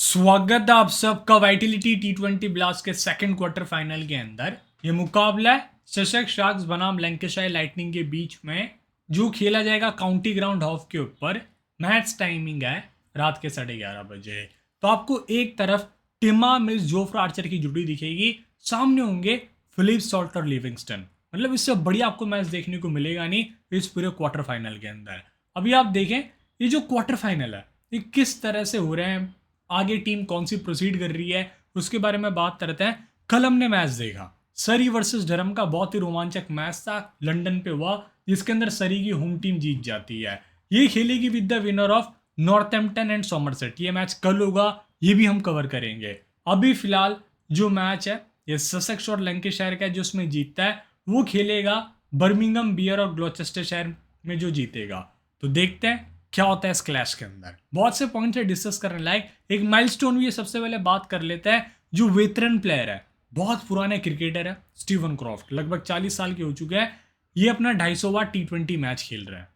स्वागत है आप सबका वाइटिलिटी T20 ब्लास्ट के सेकंड क्वार्टर फाइनल के अंदर। ये मुकाबला है ससेक्स शार्क्स बनाम लैंकाशायर लाइटनिंग के बीच में, जो खेला जाएगा काउंटी ग्राउंड हॉफ के ऊपर। मैच टाइमिंग है रात के 11:30 बजे। तो आपको एक तरफ टिमा मिस जोफ्रा आर्चर की जुटी दिखेगी, सामने होंगे फिलिप सॉल्ट और लिविंगस्टन। मतलब इससे बढ़िया आपको मैच देखने को मिलेगा नहीं इस पूरे क्वार्टर फाइनल के अंदर। अभी आप देखें ये जो क्वार्टर फाइनल है ये किस तरह से हो रहे हैं, आगे टीम कौन सी प्रोसीड कर रही है उसके बारे में बात करते हैं। कल हमने मैच देखा सरी वर्सेस डरहम का, बहुत ही रोमांचक मैच था, लंदन पे हुआ, जिसके अंदर सरी की होम टीम जीत जाती है। ये खेलेगी with the winner of Northampton and Somerset. ये मैच कल होगा, ये भी हम कवर करेंगे। अभी फिलहाल जो मैच है ये ससेक्स और लैंकाशायर का है, जो उसमें जीतता है वो खेलेगा बर्मिंघम बियर और ग्लॉचेस्टरशायर में जो जीतेगा। तो देखते हैं क्या होता है इस क्लैश के अंदर। बहुत से पॉइंट्स है डिस्कस करने लायक। एक माइलस्टोन भी सबसे पहले बात कर लेते हैं। जो वेटरन प्लेयर है, बहुत पुराने क्रिकेटर है, स्टीवन क्रॉफ्ट, लगभग 40 साल के हो चुके हैं। ये अपना 250वां T20 मैच खेल रहे हैं,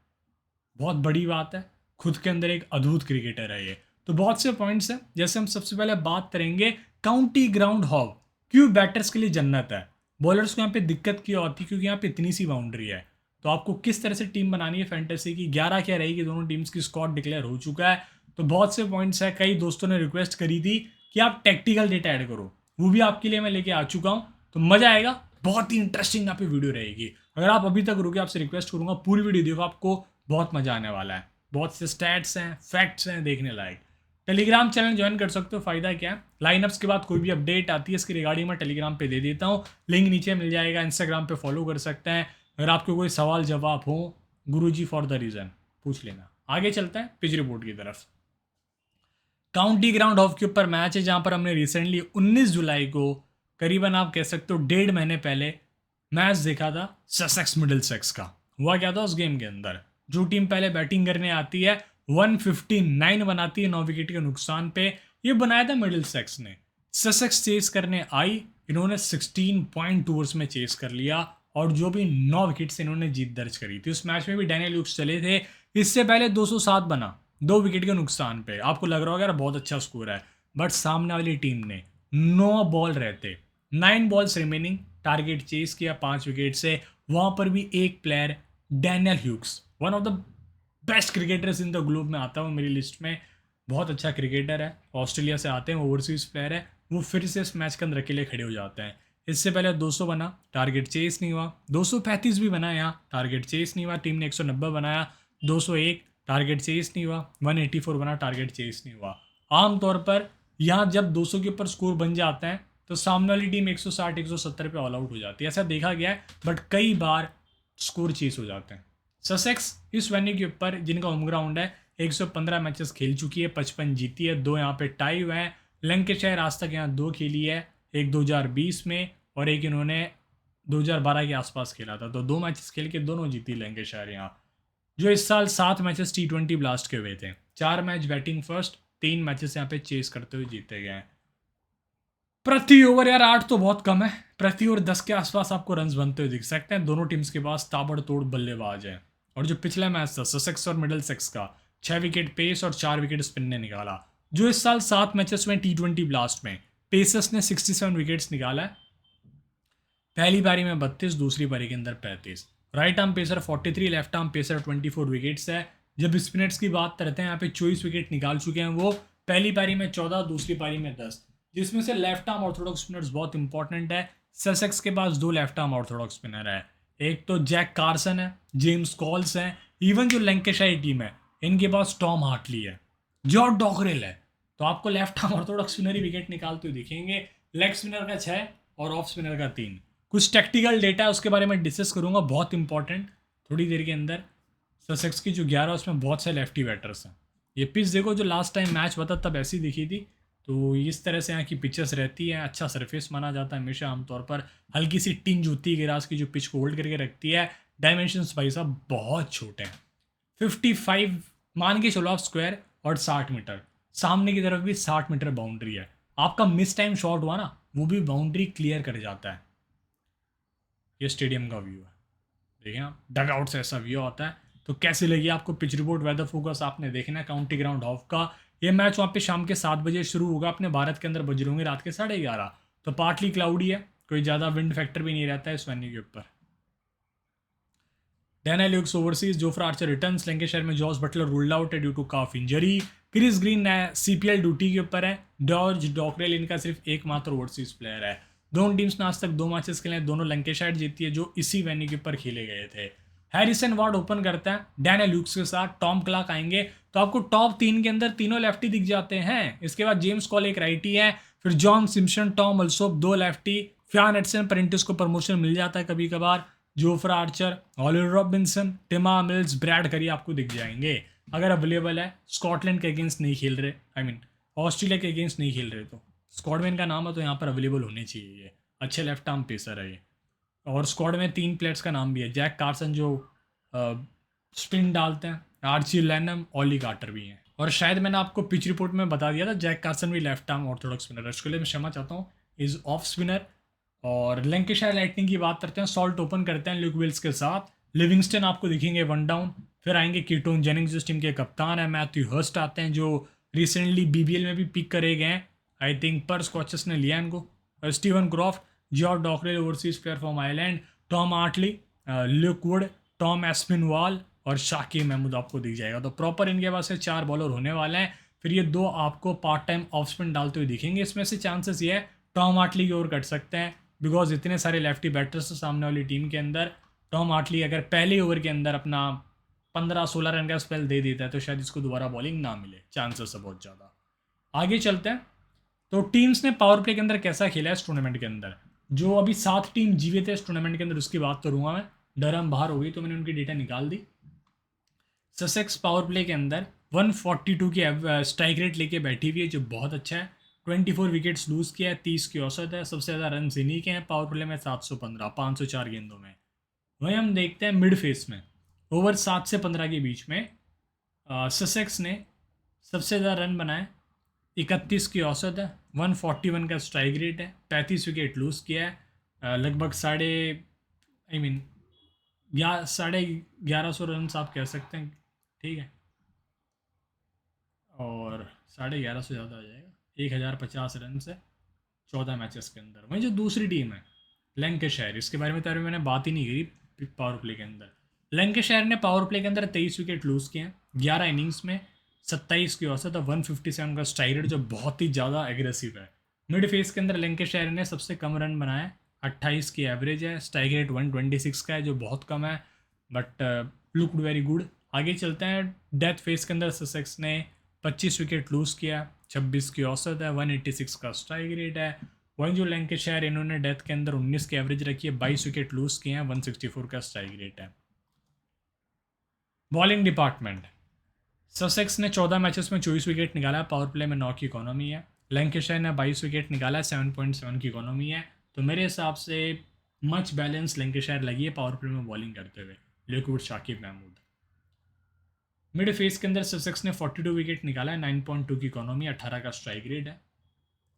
बहुत बड़ी बात है। खुद के अंदर एक अद्भुत क्रिकेटर है ये। तो बहुत से पॉइंट्स हैं, जैसे हम सबसे पहले बात करेंगे काउंटी ग्राउंड हॉव क्यों बैटर्स के लिए जन्नत है। बॉलर्स को यहाँ पे दिक्कत क्यों आती है, क्योंकि यहाँ पे इतनी सी बाउंड्री है। तो आपको किस तरह से टीम बनानी है फैंटेसी की, 11 क्या रहेगी, दोनों टीम्स की स्क्वाड डिक्लेयर हो चुका है। तो बहुत से पॉइंट्स है, कई दोस्तों ने रिक्वेस्ट करी थी कि आप टेक्टिकल डेटा ऐड करो, वो भी आपके लिए मैं लेके आ चुका हूँ। तो मजा आएगा, बहुत ही इंटरेस्टिंग यहाँ पे वीडियो रहेगी। अगर आप अभी तक रुके, आपसे रिक्वेस्ट करूंगा पूरी वीडियो देखो, आपको बहुत मजा आने वाला है। बहुत से स्टैट्स हैं, फैक्ट्स हैं देखने लायक। टेलीग्राम चैनल ज्वाइन कर सकते हो, फायदा क्या है, लाइनअप्स के बाद कोई भी अपडेट आती है इसकी रिगार्डिंग मैं टेलीग्राम पे दे देता हूँ, लिंक नीचे मिल जाएगा। इंस्टाग्राम पे फॉलो कर सकते हैं। अगर आपको कोई सवाल जवाब हो, गुरुजी फॉर द रीजन पूछ लेना। आगे चलते हैं पिच रिपोर्ट की तरफ। काउंटी ग्राउंड ऑफ के ऊपर मैच है, जहां पर हमने रिसेंटली 19 जुलाई को, करीबन आप कह सकते हो 1.5 महीने पहले, मैच देखा था ससेक्स मिडिलसेक्स का। हुआ क्या था उस गेम के अंदर, जो टीम पहले बैटिंग करने आती है 159 बनाती है 9 विकेट के नुकसान पे। ये बनाया था मिडिलसेक्स ने। ससेक्स चेस करने आई, इन्होंने 16.2 ओवर्स में चेस कर लिया, और जो भी 9 विकेट से इन्होंने जीत दर्ज करी थी। उस मैच में भी डैनियल ह्यूक्स चले थे। इससे पहले 207 बना 2 विकेट के नुकसान पे। आपको लग रहा होगा यार बहुत अच्छा स्कोर है, बट सामने वाली टीम ने 9 बॉल रहते, 9 बॉल्स रिमेनिंग, टारगेट चेस किया 5 विकेट से। वहां पर भी एक player Daniel Hughes, one of the best cricketers in the globe में आता है वो मेरी लिस्ट में, बहुत अच्छा क्रिकेटर है, ऑस्ट्रेलिया से आते हैं, ओवरसीज प्लेयर है। वो फिर से इस मैच के अंदर अकेले खड़े हो जाते हैं। इससे पहले 200 बना, टारगेट चेस नहीं हुआ। 235 भी बना, यहाँ टारगेट चेस नहीं हुआ। टीम ने 190 बनाया, 201 टारगेट चेस नहीं हुआ। 184 बना, टारगेट चेस नहीं हुआ। आमतौर पर यहाँ जब 200 के ऊपर स्कोर बन जाते हैं तो सामने वाली टीम 160 170 पे ऑल आउट हो जाती है, ऐसा देखा गया है। बट कई बार स्कोर चेस हो जाते हैं। ससेक्स इस वेन्यू के ऊपर, जिनका होम ग्राउंड है, 115 मैचेस खेल चुकी है, 55 जीती है, 2 यहाँ पे टाई हुए हैं। लैंकाशायर आज तक यहाँ 2 खेली है, एक 2020 में और एक इन्होंने 2012 के आसपास खेला था। तो 2 मैचेस खेल के दोनों जीती लैंकाशायर यहाँ। जो इस साल 7 मैचेस T20 ब्लास्ट के हुए थे, 4 मैच बैटिंग फर्स्ट, 3 मैचेस यहाँ पे चेस करते हुए जीते गए हैं। प्रति ओवर यार 8 तो बहुत कम है, प्रति ओवर 10 के आसपास आपको रन्स बनते हुए दिख सकते हैं। दोनों टीम्स के पास ताबड़तोड़ बल्लेबाज है। और जो पिछला मैच था ससेक्स और मिडिलसेक्स का, 6 विकेट पेस और 4 विकेट स्पिन ने निकाला। जो इस साल 7 मैचेस में T20 ब्लास्ट में पेसर्स ने 67 विकेट्स निकाला है। पहली पारी में 32, दूसरी पारी के अंदर 35। Right arm pacer 43, left arm pacer 24 wickets है। जब स्पिनर्स की बात करते हैं, यहाँ पे 24 विकेट निकाल चुके हैं वो। पहली पारी में 14, दूसरी पारी में 10, जिसमें से लेफ्ट आर्म ऑर्थोडॉक्स स्पिनर्स बहुत इंपॉर्टेंट है। ससेक्स के पास 2 लेफ्ट आर्म ऑर्थोडॉक्स स्पिनर है, एक तो जैक कार्सन है, जेम्स कॉल्स है। इवन जो लैंकाशायर टीम है, इनके पास टॉम हार्टली है, जॉर्ज डॉकरेल है। तो आपको लेफ्ट आर्म ऑर्थोडॉक्स स्पिनर ही विकेट निकालते हुए दिखेंगे। लेग स्पिनर का 6 और ऑफ स्पिनर का 3। कुछ टेक्टिकल डेटा है उसके बारे में डिस्कस करूंगा, बहुत इंपॉर्टेंट, थोड़ी देर के अंदर। ससेक्स की जो 11 उसमें बहुत से लेफ्टी बैटर्स हैं। ये पिच देखो, जो लास्ट टाइम मैच हुआ था तब ऐसी दिखी थी। तो इस तरह से यहाँ की पिचेस रहती है, अच्छा सरफेस माना जाता है हमेशा। आमतौर पर हल्की सी टिंज होती है गिरास की, जो पिच को होल्ड करके रखती है। डायमेंशंस भाई साहब बहुत छोटे हैं, 55 मान के चलो आप स्क्वायर, और 60 मीटर। सामने की तरफ भी 60 मीटर बाउंड्री है। आपका मिस टाइम शॉट हुआ ना, वो भी बाउंड्री क्लियर कर जाता है। ये स्टेडियम का व्यू है, देखिए आप, डग आउट से ऐसा व्यू आता है। तो कैसी लगी आपको पिच रिपोर्ट, वेदर फोकस आपने देखना है काउंटी ग्राउंड ऑफ का। ये मैच वहाँ पे शाम के 7 बजे शुरू होगा अपने भारत के अंदर, बज रहे होंगे रात के 11:30। तो पार्टली क्लाउडी है, कोई ज़्यादा विंड फैक्टर भी नहीं रहता है इस वेन्यू के ऊपर। Daniel Lukes overseas, Jofra Archer returns, Lancashire में जॉस बटलर रूल्ड आउट है due to calf injury. Chris Green CPL duty के ऊपर है। जॉर्ज डॉकरेल इनका सिर्फ एकमात्र ओवरसीज प्लेयर है। दोनों टीम्स ने आज तक 2 मैचेस खेले हैं, दोनों लैंकेशायर जीती है जो इसी वेन्यू के ऊपर खेले गए थे। हैरिसन वार्ड ओपन करता है डैनियल ल्यूक्स के साथ, टॉम क्लार्क आएंगे, तो आपको टॉप 3 के अंदर तीनों लेफ्टी दिख जाते हैं। इसके बाद जेम्स कॉल एक राइटी है, फिर John Simpson, Tom Alsop 2 lefty, फ्यान एडसन पेरेंटिस को प्रमोशन मिल जाता है कभी कभार, Jofra Archer, Oliver Robinson, Tymal Mills, Brad Curry आपको दिख जाएंगे अगर अवेलेबल है। स्कॉटलैंड के अगेंस्ट नहीं खेल रहे, आई मीन ऑस्ट्रेलिया के अगेंस्ट नहीं खेल रहे, तो स्कॉटमैन का नाम है तो यहाँ पर अवेलेबल होने चाहिए। ये अच्छे लेफ्ट आर्म पेसर है ये। और स्क्वाड में 3 प्लेयर्स का नाम भी है, जैक कार्सन जो स्पिन डालते हैं, आर्ची लैनम, ऑली कार्टर भी हैं। और शायद मैंने आपको पिच रिपोर्ट में बता दिया था जैक कार्सन भी लेफ्ट आर्म ऑर्थोडॉक्स स्पिनर है, उसके लिए मैं क्षमा चाहता हूँ, इज ऑफ स्पिनर। और लैंकेशायर लाइटनिंग की बात करते हैं, सॉल्ट ओपन करते हैं ल्यूक विल्स के साथ, लिविंगस्टन आपको दिखेंगे 1 डाउन, फिर आएंगे कीटोन जेनिंग्स जिस टीम के कप्तान है, मैथ्यू हर्स्ट आते हैं जो रिसेंटली BBL में भी पिक करे गए हैं, आई थिंक पर स्कॉचेस ने लिया इनको, और Steven Croft, George Dockrell overseas player from Ireland, Tom Hartley, Luke Wood, Tom Aspinwall और शाकिब महमूद आपको दिख जाएगा। तो प्रॉपर इनके पास से 4 बॉलर होने वाले हैं। फिर ये 2 आपको पार्ट टाइम ऑफ स्पिन डालते हुए दिखेंगे, इसमें से चांसेस ये है टॉम आर्टली की ओर कट सकते हैं, बिकॉज इतने सारे लेफ्टी बैटर्स हैं सामने वाली टीम के अंदर। टॉम आर्टली अगर पहले ओवर के अंदर अपना 15-16 रन का स्पेल दे देता है तो शायद इसको दोबारा बॉलिंग ना मिले, चांसेस है बहुत ज़्यादा। आगे चलते हैं, तो टीम्स ने पावर प्ले के अंदर कैसा खेला है इस टूर्नामेंट के अंदर। जो अभी 7 टीम जीवे थे इस टूर्नामेंट के अंदर उसकी बात करूँगा मैं, डरहम बाहर हो गई तो मैंने उनकी डेटा निकाल दी। ससेक्स पावर प्ले के अंदर 142 की स्ट्राइक रेट लेके बैठी हुई है जो बहुत अच्छा है। 24 विकेट्स लूज़ किया है, 30 की औसत है, सबसे ज़्यादा रन इन्हीं के हैं पावर प्ले में 715, 504 गेंदों में। वहीं हम देखते हैं मिड फेस में ओवर 7 से 15 के बीच में ससेक्स ने सबसे ज़्यादा रन बनाए, 31 की औसत है, 141 का स्ट्राइक रेट है, 35 विकेट लूज़ किया है, लगभग 1150 रन आप कह सकते हैं, ठीक है, और 1150 से ज़्यादा आ जाएगा, 1050 रन से 14 मैचेस के अंदर। वहीं जो दूसरी टीम है लैंकेशायर, इसके बारे में तो अभी मैंने बात ही नहीं करी पावर प्ले के अंदर। लैंकेशायर ने पावर प्ले के अंदर 23 विकेट लूज़ किए हैं, 11 इनिंग्स में 27 की औसत है, 157 का स्ट्राइक रेट जो बहुत ही ज़्यादा एग्रेसिव है। मिड फेस के अंदर लैंकेशायर ने सबसे कम रन बनाए, 28 की एवरेज है, स्ट्राइक रेट 126 का है जो बहुत कम है, बट लुक्ड वेरी गुड। आगे चलते हैं, डेथ फेस के अंदर ससेक्स ने 25 विकेट लूज़ किया, 26 की औसत है, 186 का स्ट्राइक रेट है। वहीं जो लैंकेशायर इन्होंने डेथ के अंदर 19 की एवरेज रखी है, 22 विकेट लूज़ किए हैं, 164 का स्ट्राइक रेट है। बॉलिंग डिपार्टमेंट, ससेक्स ने 14 मैचेस में 24 विकेट निकाला है, पावर प्ले में 9 की इकोनॉमी है। लैंकेशायर ने 22 विकेट निकाला है, 7.7 की इकोनॉमी है। तो मेरे हिसाब से मच बैलेंस लैंकेशायर लगी है पावर प्ले में बॉलिंग करते हुए, लिक्विड शाकिब महमूद। मिड फेस के अंदर ससेक्स ने 42 विकेट निकाला है, 9.2 की इकोनॉमी, 18 का स्ट्राइक रेट है।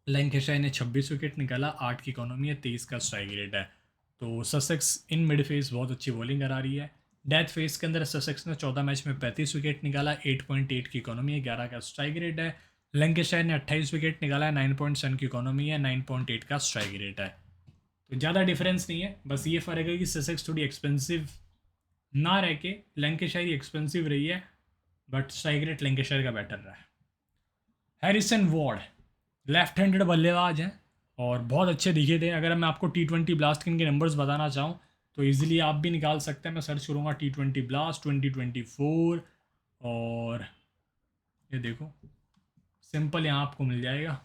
लैंकेशायर ने 26 विकेट निकाला, 8 की इकोनॉमी है, 23 का स्ट्राइक रेट है। तो ससेक्स इन मिड फेस बहुत अच्छी बॉलिंग करा रही है। डेथ फेस के अंदर ससेक्स ने 14 मैच में 35 विकेट निकाला, 8.8 की इकोनॉमी है, 11 का स्ट्राइक रेट है। लैंकेशायर ने 28 विकेट निकाला है, 9.7 की इकोनॉमी है, 9.8 का स्ट्राइक रेट है। तो ज़्यादा डिफरेंस नहीं है, बस ये फ़र्क है कि ससेक्स थोड़ी एक्सपेंसिव ना रह के लैंकेशायर एक्सपेंसिव रही है, बट स्ट्राइक रेट लैंकेशायर का बेटर रहा है। हैरिसन वार्ड लेफ्ट हैंडेड बल्लेबाज हैं और बहुत अच्छे दिखे थे। अगर मैं आपको T20 ब्लास्ट के इनके नंबर्स बताना चाहूँ तो इजीली आप भी निकाल सकते हैं। मैं सर्च करूँगा T20 ब्लास्ट 2024 और ये देखो सिंपल यहाँ आपको मिल जाएगा।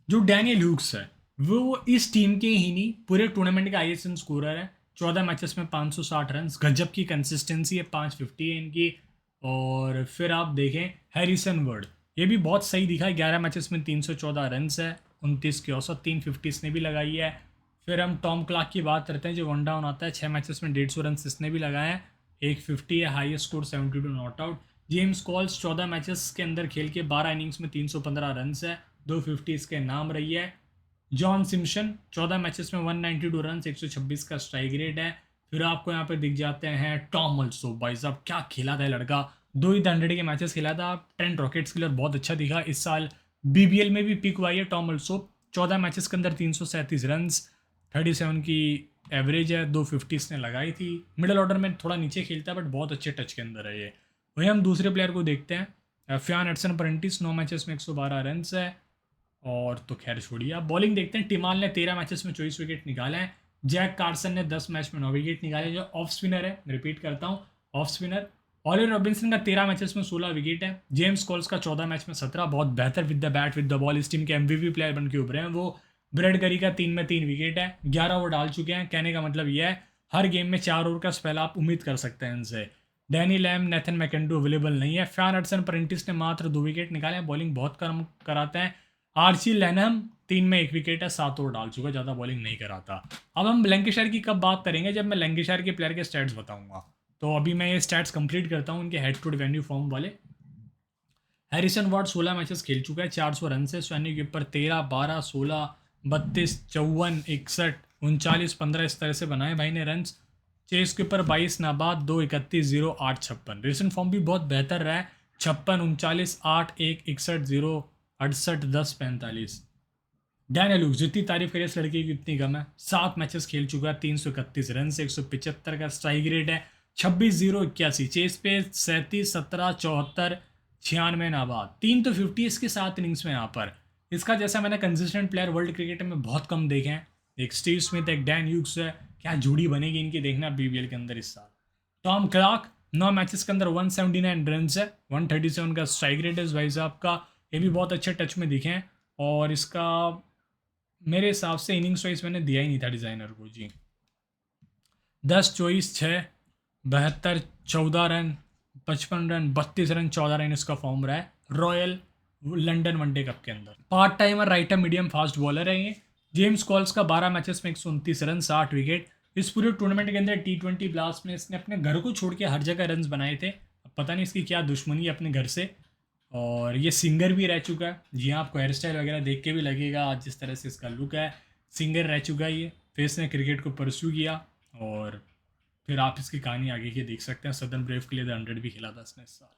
जो डैनियल ह्यूक्स है वो इस टीम के ही नहीं पूरे टूर्नामेंट का ISM स्कोरर है। 14 मैचेस में 560 रन, गजब की कंसिस्टेंसी है, 550 है इनकी। और फिर आप देखें हैरिसन वर्ड, ये भी बहुत सही दिखा है, 11 मैचेस में 314 रन है, 29 की औसत, 350 इसने भी लगाई है। फिर हम टॉम क्लार्क की बात करते हैं जो 1 डाउन आता है, 6 मैचेस में 150 रन इसने भी लगाए हैं, 150 है, highest score 72 not out. James calls 14 matches के अंदर खेल के 12 इनिंग्स में 315 रन है, 250 इसके नाम रही है। जॉन सिम्पसन 14 मैचेस में 192 रन, 126 का स्ट्राइक रेट है। फिर आपको यहाँ पर दिख जाते हैं टॉम अल्सोप, भाई साहब क्या खेला था लड़का, 2 ही 100 के मैचेस खेला था। ट्रेंट रॉकेट्स के लिए बहुत अच्छा दिखा। इस साल बीबीएल में भी पिक हुआ है टॉम अल्सोप। 14 मैचेस के अंदर 337 रन, 37 की एवरेज है, 250 इसने लगाई थी। मिडिल ऑर्डर में थोड़ा नीचे खेलता है बट बहुत अच्छे टच के अंदर है ये। वही हम दूसरे प्लेयर को देखते हैं, फ्यान एडसन प्रेंटिस। 9 मैचेस में 112 रन है। और तो खैर छोड़िए, आप बॉलिंग देखते हैं। टिमाल ने 13 मैचेस में 24 विकेट निकाले हैं। जैक कार्सन ने 10 मैच में 9 विकेट निकाले, जो ऑफ स्पिनर है, रिपीट करता हूँ, ऑफ स्पिनर। ऑलिवर रॉबिन्सन का 13 मैचेस में 16 विकेट है। जेम्स कॉल्स का 14 मैच में 17, बहुत बेहतर with the bat with the ball, इस टीम के एमवीपी प्लेयर बन के उभरे हैं वो। ब्रेड गरी का 3 में 3 विकेट है, 11 वो डाल चुके हैं। कहने का मतलब यह है हर गेम में 4 ओवर का स्पेल आप उम्मीद कर सकते हैं इनसे। डैनी लैम, नेथन मैकेंडो अवेलेबल नहीं है। फैन एडसन प्रेंटिस ने मात्र 2 विकेट निकाले हैं, बॉलिंग बहुत कम कराते हैं। आर्ची लैनम 3 में 1 विकेट है, 7 ओवर डाल चुका, ज़्यादा बॉलिंग नहीं कराता। अब हम लैंकेशायर की कब बात करेंगे, जब मैं लैंकेशायर के प्लेयर के स्टैट्स बताऊंगा। तो अभी मैं ये स्टैट्स कंप्लीट करता हूँ उनके हेड टू वेन्यू फॉर्म वाले। हैरिसन वार्ड 16 मैचेस खेल चुका है, 400 रन से। स्वैनी के ऊपर 13, 12, 16, 32, 54, 61, 39, 15 इस तरह से बनाए भाई ने रन। चेस के ऊपर 22, नाबाद 2, 31, 0, 8, 56। रिसेंट फॉर्म भी बहुत बेहतर रहा है, 56, 39, 8, 1, 61, 0, 68, 10, 45। डैनियल ह्यूज, जितनी तारीफ करिए इस लड़के की उतनी कम है। 7 मैचेस खेल चुका है, 331 रन से, 175 का स्ट्राइक रेट है, 26, 0, 81। चेस पे 37, 17, 74, 96 नाबाद। 3 तो 50 इसके 7 इनिंग्स में यहाँ पर। इसका जैसा मैंने कंसिस्टेंट प्लेयर वर्ल्ड क्रिकेट में बहुत कम देखे हैं। एक स्टीव स्मिथ, एक डैन ह्यूज है, क्या जोड़ी बनेगी इनकी देखना बीबीएल के अंदर इस साल। टॉम क्लार्क 9 मैचेस के अंदर 179 रन है, 137 का स्ट्राइक रेट है इस भाई साहब का। ये भी बहुत अच्छे टच में दिखे हैं। और इसका मेरे हिसाब से इनिंग्स वाइज मैंने दिया ही नहीं था डिज़ाइनर को जी। 10, 24, 6, 72, 14 रन, 55 रन, 32 रन, 14 रन इसका फॉर्म रहा है रॉयल लंदन वनडे कप के अंदर। Part timer writer medium fast bowler है ये। जेम्स कॉल्स का 12 मैचेस में 129 रन, 60 विकेट। इस पूरे टूर्नामेंट के अंदर T20 ब्लास्ट में इसने अपने घर को छोड़ के हर जगह रन बनाए थे। अब पता नहीं इसकी क्या दुश्मनी है अपने घर से। और ये सिंगर भी रह चुका है जी हाँ, आपको हेयर स्टाइल वगैरह देख के भी लगेगा आज जिस तरह से इसका लुक है, सिंगर रह चुका है ये। फिर इसने क्रिकेट को परस्यू किया और फिर आप इसकी कहानी आगे की देख सकते हैं। सदर्न ब्रेव के लिए 100 भी खेला था इसने इस साल।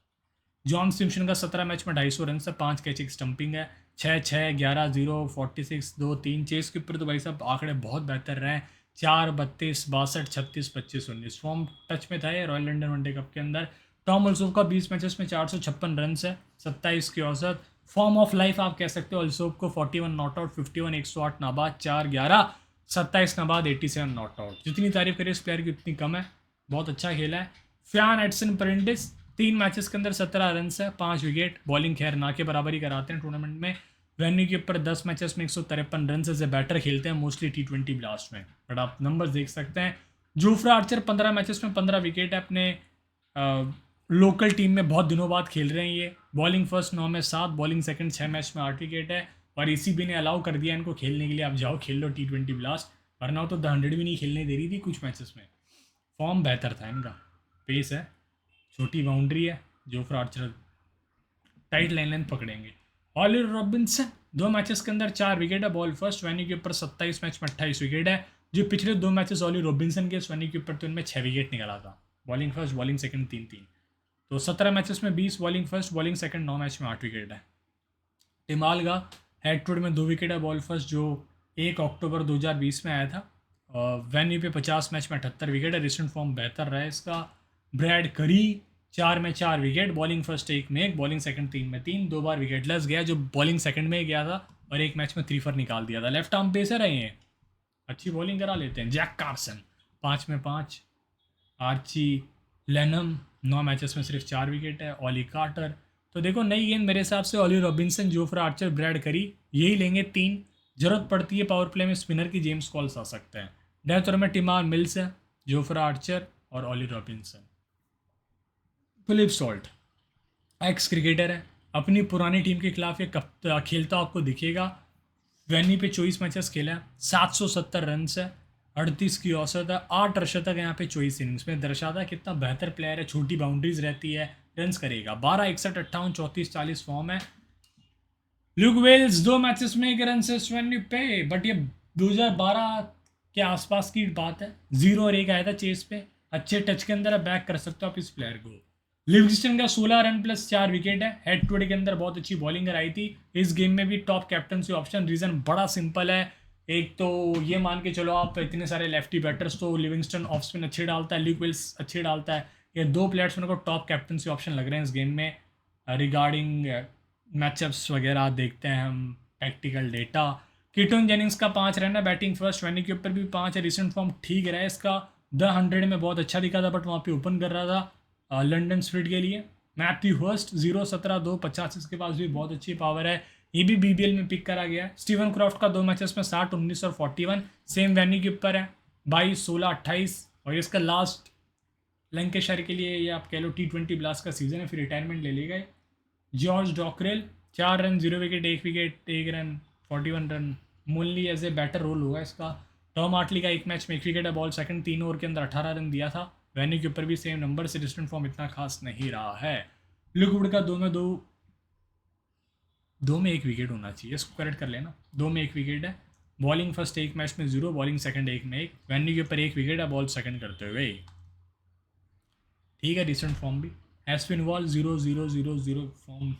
जॉन सिम्पसन का 17 मैच में 250 रन से, 5 कैच, एक स्टंपिंग है, 6, 6, 11, 0, 46, 2, 3। चेस के ऊपर तो भाई साहब आंकड़े बहुत बेहतर रहे, 4, 32, 62, 36, 25, 19। फॉर्म टच में था ये रॉयल लंदन वनडे कप के अंदर। टॉम अल्सोप का 20 मैचेस में 456 रन है, 27 की औसत। फॉर्म ऑफ लाइफ आप कह सकते हो अल्सोप को, 41 नॉट आउट, 51, 108 नाबाद, 4, 11, 27 नाबाद, 87 नॉट आउट। जितनी तारीफ करें इस प्लेयर की उतनी कम है, बहुत अच्छा खेला है। फ्यान एडसन प्रेंटिस 3 मैचेस के अंदर 17 रन है, 5 विकेट। बॉलिंग खैर ना के बराबर ही कराते हैं टूर्नामेंट में। वेन्यू के ऊपर 10 मैचेस में 153 रन से बैटर खेलते हैं मोस्टली T20 ब्लास्ट में, बट आप नंबर्स देख सकते हैं। जोफ्रा आर्चर 15 मैचेस में 15 विकेट है, अपने लोकल टीम में बहुत दिनों बाद खेल रहे हैं ये। बॉलिंग फर्स्ट 9 में 7, बॉलिंग सेकंड 6 मैच में 8 विकेट है। और ECB ने अलाउ कर दिया इनको खेलने के लिए, आप जाओ खेल लो T20 ब्लास्ट, वरना तो 100 भी नहीं खेलने दे रही थी कुछ मैचेस में। फॉर्म बेहतर था इनका, पेस है, छोटी बाउंड्री है। जोफ्रा आर्चर टाइट लाइन पकड़ेंगे। ऑलिवर रॉबिन्सन 2 मैचेस के अंदर 4 विकेट है, बॉल फर्स्ट। वेन्यू के ऊपर 27 मैच में 28 विकेट है। जो पिछले 2 मैचेस ऑलिवर रॉबिन्सन के, वेन्यू के ऊपर तो इनमें 6 विकेट निकला था। बॉलिंग फर्स्ट, बॉलिंग सेकंड 3-3, तो 17 मैचेस में 20, bowling first, bowling second 9 match में 8 विकेट है। टिमाल का हेड टू हेड में 2 विकेट है, बॉल फर्स्ट, जो 1 अक्टूबर 2020 में आया था। वेन्यू पे 50 मैच में 78 विकेट है, रिसेंट फॉर्म बेहतर रहा है इसका। ब्रैड करी 4 में 4 विकेट, बॉलिंग फर्स्ट 1 में 1, बॉलिंग सेकंड 3 में 3, 2 बार विकेट लेस गया, जो बॉलिंग सेकंड में गया था, और 1 मैच में 3 फॉर निकाल दिया था। लेफ्ट आर्म पेसर है ये, अच्छी बॉलिंग करा लेते हैं। जैक कार्सन 5 में 5। आर्ची लेनम 9 मैचेस में सिर्फ 4 विकेट है। ऑली कार्टर, तो देखो नई गेंद मेरे हिसाब से Ollie Robinson, Jofra Archer, Brad Curry, यही लेंगे 3। जरूरत पड़ती है पावर प्ले में स्पिनर की, जेम्स कॉल्स आ सकते हैं। डेथ ओवर में टिमार मिल्स है, जोफ्रा आर्चर और Ollie Robinson. Philip Salt ex cricketer है, अपनी पुरानी टीम के खिलाफ ये खेलता आपको दिखेगा। वेन्यू पे 24 मैचेस खेला है, 770 रन है, 38 की औसत है, 8 अर्शतक यहाँ पे 24 इनिंग्स में। दर्शाता है कितना बेहतर प्लेयर है, छोटी बाउंड्रीज रहती है, रन्स करेगा। 12, 61, 58, 34, 40 फॉर्म है। ल्यूक वेल्स 2 मैचेस में 1 रन से वेन्यू पे, बट ये 2012 के आसपास की बात है। 0 और 1 आया था चेस पे, अच्छे टच के अंदर बैक कर सकते हो आप इस प्लेयर को। लिविंगस्टन का 16 रन प्लस 4 विकेट है। हेड टू हेड के अंदर बहुत अच्छी बॉलिंग कराई थी। इस गेम में भी टॉप कैप्टनसी ऑप्शन। रीज़न बड़ा सिंपल है। एक तो ये मान के चलो आप, इतने सारे लेफ्टी बैटर्स तो लिविंगस्टन ऑफ स्पिन अच्छे डालता है, ल्यूक विल्स अच्छे डालता है। ये दो प्लेयर्स मेरे को टॉप कैप्टनसी ऑप्शन लग रहे हैं इस गेम में। रिगार्डिंग मैचअप्स वगैरह देखते हैं हम, टैक्टिकल डेटा। कीटोन जेनिंग्स का 5 रन है, बैटिंग फर्स्ट। वैनी के ऊपर भी 5 है। रिसेंट फॉर्म ठीक रहा है इसका। द 100 में बहुत अच्छा दिखा था, बट वहाँ पे ओपन कर रहा था लंदन स्प्रिट के लिए। मैथ्यू हर्स्ट 0-17-2-50, इसके पास भी बहुत अच्छी पावर है। ये भी बीबीएल में पिक करा गया है। स्टीवन क्रॉफ्ट का 2 मैचेस में 60, 19 और 41। सेम वैनी के ऊपर है, 22, 16, 28। और इसका लास्ट लंकेशायर के लिए, ये आप कह लो T20 ब्लास्ट का सीजन है, फिर रिटायरमेंट ले लेगा। George Dockrell 4 run, 0 wicket, 1 wicket, 1 run, 41 run. Mainly as a batter role होगा इसका। टॉम आर्टली का 1 मैच में 1 विकेट है, बॉल सेकंड, 3 ओवर के अंदर 18 रन दिया था। वैन्यू के ऊपर भी सेम नंबर से। डिस्टेंट फॉर्म इतना खास नहीं रहा है। लुकवुड का 2 में 1 विकेट होना चाहिए, इसको करेक्ट कर लेना। 2 में 1 विकेट है। बॉलिंग फर्स्ट 1 मैच में 0, बॉलिंग सेकंड 1 में 1। वैन्यू के ऊपर 1 विकेट है, बॉल सेकंड करते हुए। ठीक है, रिसेंट फॉर्म भी। एस्पिन वॉल 0-0-0-0 फॉर्म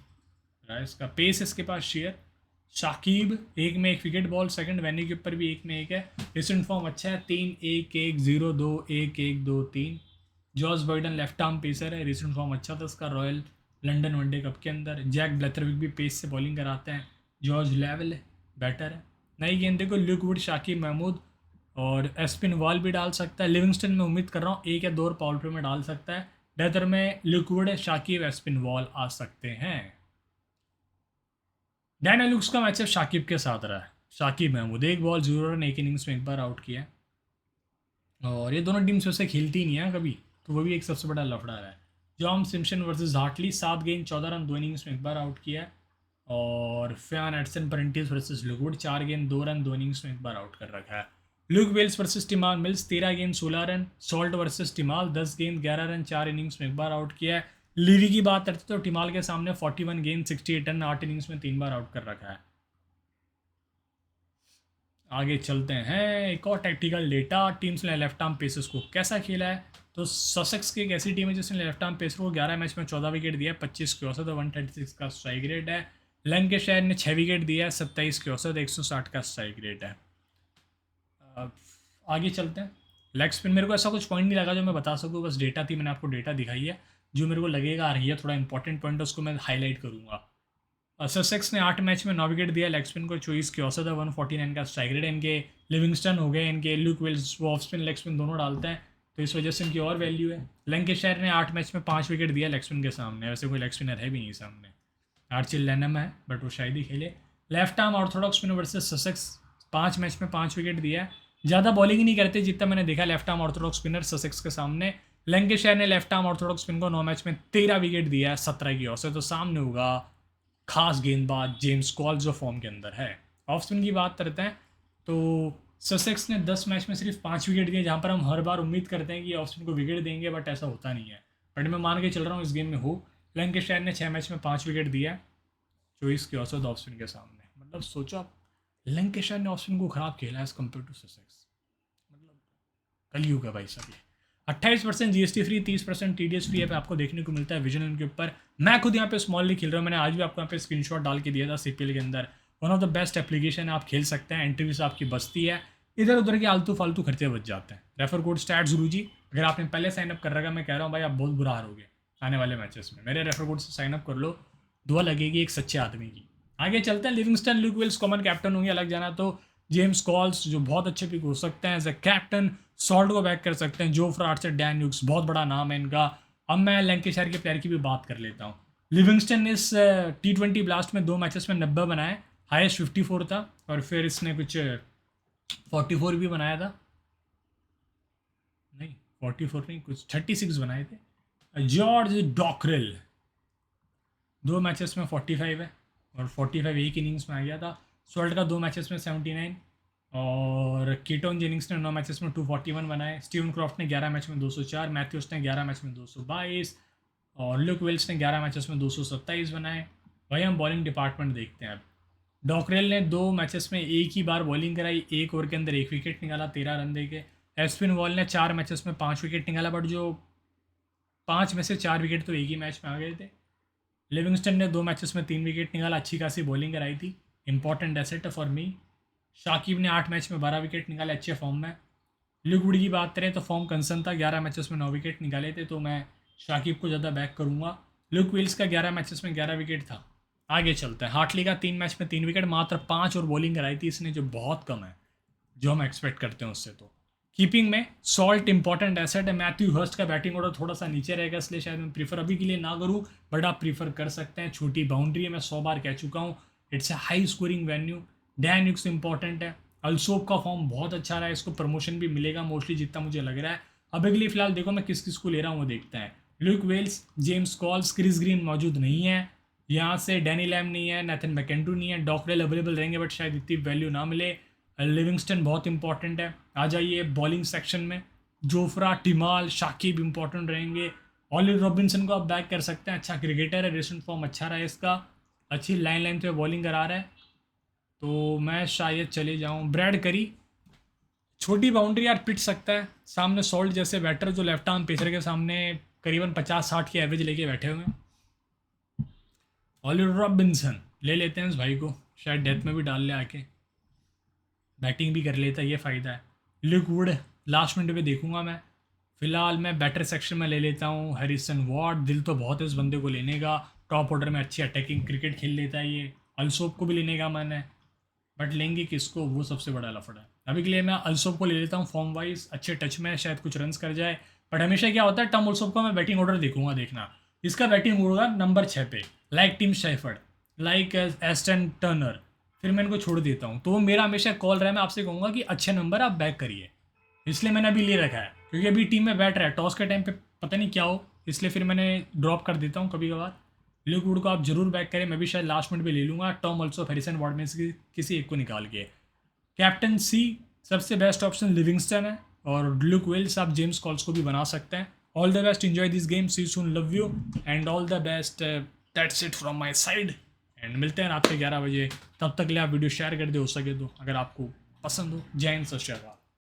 रहा है इसका। पेस इसके पास शेयर। शाकिब 1 में 1 विकेट, बॉल सेकंड। वैन्यू के ऊपर भी 1 में 1 है। रिसेंट फॉर्म अच्छा है, 3-1-1-0-2-1-1-2-3। Jos Burden left arm pacer है, रिसेंट फॉर्म अच्छा था उसका रॉयल लंदन वनडे कप के अंदर। जैक ब्लेथरविक भी पेस से बॉलिंग कराते हैं। जॉर्ज लेवल है, बैटर है। नई गेंदे को ल्यूकवुड, शाकिब महमूद और एस्पिन वॉल भी डाल सकता है। लिविंगस्टन में उम्मीद कर रहा हूँ 1 या 2 और पावर प्ले में डाल सकता है। डेथर में ल्यूकवुड, शाकिब, एस्पिन वॉल आ सकते हैं। डैनियल लुक्स का मैचअप शाकिब के साथ रहा है। Saqib Mahmood 1 ball 0 run, 1 innings में 1 बार आउट किया है। और ये दोनों टीम्स वैसे खेलती ही नहीं है कभी, तो वो भी एक सबसे बड़ा लफड़ा रहा है। जॉम सिम्पसन वर्सेस हार्टली 7 गेंद 14 रन, 2 इनिंग्स में 1 बार आउट किया है। और फैन एडसन पेरेंटिस वर्सेस लुकवुड 4 गेंद 2 रन, 2 इनिंग्स में 1 बार आउट कर रखा है। लुक वेल्स वर्सेस टिमाल मिल्स 13 गेंद 16 रन। सॉल्ट वर्सेस टिमाल 10 गेंद 11 रन, 4 इनिंग्स में 1 बार आउट किया है। लिवी की बात करते तो टिमाल के सामने 41 गेंद 68 रन, 8 इनिंग्स में 3 बार आउट कर रखा है। आगे चलते हैं, एक और टैक्टिकल डेटा। टीम्स ने लेफ्ट आर्म पेसर्स को कैसा खेला है। तो ससेक्स की एक ऐसी टीम है जिसने लेफ्ट आर्म पेसर को 11 मैच में 14 विकेट दिया है, 25 के औसत, 136 का स्ट्राइक रेट है। लंकेशायर ने 6 विकेट दिया है, 27 के औसत, 160 का स्ट्राइक रेट है। अब आगे चलते हैं। लेग स्पिन मेरे को ऐसा कुछ पॉइंट नहीं लगा जो मैं बता सकूँ, बस डेटा थी, मैंने आपको डेटा दिखाई है। जो मेरे को लगेगा आ रही है थोड़ा इंपॉर्टेंट पॉइंट, उसको मैं हाईलाइट करूँगा। ससेक्स ने 8 मैच में 9 विकेट दिया, लेग स्पिन को 24 की औसत है, 149 का स्ट्राइक रेट है। इनके लिविंगस्टन हो गए, इनके ल्यूक विल्स, वो ऑफ स्पिन लेग स्पिन दोनों डालते हैं, तो इस वजह से इनकी और वैल्यू है। लंकेशायर ने 8 मैच में 5 विकेट दिया लेग स्पिन के सामने, वैसे कोई लेग स्पिनर है भी नहीं सामने। आर्चिल लैनम है, बट वो शायद ही खेले। Left arm Orthodox spinner versus Sussex 5 match में 5 विकेट दिया है। ज़्यादा बॉलिंग ही नहीं करते जितना मैंने देखा left arm Orthodox spinner Sussex के सामने। लंकेशायर ने लेफ्ट आर्म ऑर्थोडॉक्स स्पिन को 9 मैच में 13 विकेट दिया है, 17 की औसत, तो सामने होगा खास गेंदबाज जेम्स कॉल जो फॉर्म के अंदर है। ऑफ स्पिन की बात करते हैं तो ससेक्स ने 10 मैच में सिर्फ 5 विकेट दिए, जहाँ पर हम हर बार उम्मीद करते हैं कि ऑफ स्पिन को विकेट देंगे, बट ऐसा होता नहीं है। बट मैं मान के चल रहा हूँ इस गेम में हो। लंकेशायर ने 6 मैच में 5 विकेट दिया है, 24 की औसत ऑफ स्पिन के सामने। मतलब सोचो आप, लंकेशायर ने ऑफ स्पिन को खराब खेला एज कम्पेयर टू ससेक्स। मतलब कलयुग है भाई सब ये। 28% जीएसटी फ्री, 30% टीडीएस फ्री है आपको देखने को मिलता है विजन इनके ऊपर। मैं खुद यहाँ पे स्मॉल लीग खेल रहा हूँ, मैंने आज भी आपको यहाँ पे स्क्रीनशॉट डाल के दिया था सीपीएल के अंदर। One of the best application है, आप खेल सकते हैं, एंट्री फीस आपकी बचती है, इधर उधर के आलतू फालतू खर्चे बच जाते हैं। रेफर कोड स्टैट गुरु जी, अगर आपने पहले साइनअप कर रखा, मैं कह रहा हूँ भाई आप बहुत बुरा हारोगे आने वाले मैचेस में। मेरे रेफर कोड से साइनअप कर लो, दुआ लगेगी एक सच्चे आदमी की। आगे चलते हैं। Livingstone, Luke Wells common captain होंगे, अलग जाना तो जेम्स कॉल्स जो बहुत अच्छे पिक हो सकते हैं एज ए कैप्टन। सॉल्ट को बैक कर सकते हैं, जो फ्रार्चर, डैन ह्यूक्स बहुत बड़ा नाम है इनका। अब मैं लैंकेशायर के प्लेयर की भी बात कर लेता हूँ। लिविंगस्टन ने इस T20 ब्लास्ट में 2 मैचेस में 90 बनाए, हाईएस्ट 54 था, और फिर इसने कुछ 44 भी बनाया था, नहीं 44 नहीं, कुछ 36 बनाए थे। जॉर्ज डॉकरेल 2 मैचेस में 45 है, और 45 एक इनिंग्स में आ गया था। सॉल्ट का 2 मैचेस में 79, और कीटोन जेनिंग्स ने 9 मैचेस में 241 बनाए। स्टीवन क्रॉफ्ट ने 11 मैच में 204, मैथ्यूस ने 11 मैच में 222, और ल्यूक विल्स ने 11 मैचेस में 227 बनाए। वही हम बॉलिंग डिपार्टमेंट देखते हैं अब। डॉकरेल ने 2 मैचेस में एक ही बार बॉलिंग कराई, 1 ओवर के अंदर 1 विकेट निकाला, 13 रन दे के। एस्पिन वॉल ने 4 मैचेस में 5 विकेट निकाला, बट जो 5 में से 4 विकेट तो एक ही मैच में आ गए थे। लिविंगस्टन ने 2 मैचेस में 3 विकेट निकाला, अच्छी खासी बॉलिंग कराई थी, important asset for me. Shakib ने 8 मैच में 12 विकेट निकाले, अच्छे फॉर्म में। ल्यूक वुड की बात करें तो फॉर्म कंसर्न था, 11 मैचेस में 9 विकेट निकाले थे, तो मैं शाकिब को ज़्यादा बैक करूँगा। ल्यूक विल्स का 11 मैचेस में 11 विकेट था। आगे चलते हैं, हार्टली का 3 मैच में 3 विकेट, मात्र 5 और बॉलिंग कराई थी इसने, जो बहुत कम है जो हम एक्सपेक्ट करते हैं उससे। तो कीपिंग में सॉल्ट इंपॉर्टेंट एसेट है। मैथ्यू हर्स्ट का बैटिंग ऑर्डर थोड़ा सा नीचे रहेगा, इसलिए शायद मैं प्रीफर अभी के लिए ना करूँ, बट आप प्रीफर कर सकते हैं। छोटी बाउंड्री है, मैं 100 बार कह चुका हूँ, it's a high scoring venue. Dan Hughes important है। अल्सोप का फॉर्म बहुत अच्छा रहा है, इसको प्रमोशन भी मिलेगा मोस्टली, जितना मुझे लग रहा है। अभी के लिए फिलहाल देखो मैं किस किस को ले रहा हूँ वो देखते हैं। Luke Wells, James Coles, Chris Green मौजूद नहीं है यहाँ से, डैनी लैम नहीं है, नेथन मैकेंटू नहीं है, डॉकरेल अवेलेबल रहेंगे बट शायद इतनी वैल्यू ना मिले। लिविंगस्टन बहुत इंपॉर्टेंट है। आ जाइए बॉलिंग सेक्शन में, जोफ्रा, टिमाल, शाकिब इंपॉर्टेंट रहेंगे। ऑलिवर रॉबिन्सन को आप बैक कर सकते हैं, अच्छा क्रिकेटर है, रिसेंट फॉर्म अच्छा रहा है इसका, अच्छी लाइन पे बॉलिंग करा रहा है, तो मैं शायद चले जाऊँ ब्रैड करी। छोटी बाउंड्री यार पिट सकता है, सामने सॉल्ट जैसे बैटर जो लेफ्ट आर्म पेसर के सामने करीबन 50-60 की एवरेज लेके बैठे हुए हैं। ऑलिवर रॉबिन्सन ले लेते हैं इस भाई को, शायद डेथ में भी डाल ले आके, बैटिंग भी कर लेता है, ये फ़ायदा है। ल्यूक वुड लास्ट मिनट पे देखूंगा मैं, फिलहाल मैं बैटर सेक्शन में ले लेता हूँ हैरिसन वार्ड। दिल तो बहुत है इस बंदे को लेने का, टॉप ऑर्डर में अच्छी अटैकिंग क्रिकेट खेल लेता है ये। अल्सोप को भी लेने का मन है, बट लेंगे किसको वो सबसे बड़ा लफड़ा है। अभी के लिए मैं अल्सोप को ले लेता हूँ, फॉर्म वाइज अच्छे टच में है, शायद कुछ रन्स कर जाए। बट हमेशा क्या होता है, टॉम अल्सोप का मैं बैटिंग ऑर्डर देखूंगा, देखना इसका बैटिंग होगा नंबर 6 पे, like team shepherd, like Ashton Turner, फिर मैं इनको छोड़ देता हूँ। तो वो मेरा हमेशा कॉल रहा है, मैं आपसे कहूँगा कि अच्छे नंबर आप बैक करिए, इसलिए मैंने अभी ले रखा है, क्योंकि अभी टीम में बैठ रहा है, टॉस के टाइम पे पता नहीं क्या हो, इसलिए फिर मैंने ड्रॉप कर देता हूँ कभी कभार। ल्यूक वुड को आप जरूर बैक करें, मैं भी शायद लास्ट मिनट पे ले लूँगा। टॉम ऑल्सो, हैरिसन वार्ड में से किसी एक को निकाल के। कैप्टन सी सबसे बेस्ट ऑप्शन लिविंगस्टन है, और ल्यूक वेल्स आप जेम्स कॉल्स को भी बना सकते हैं। All the best, enjoy this game, see soon, love you and all the best, that's it from my side, and मिलते हैं रात के 11 बजे। तब तक ले आप वीडियो शेयर कर दे हो सके तो, अगर आपको पसंद हो। जय हिंद, सत श्री अकाल।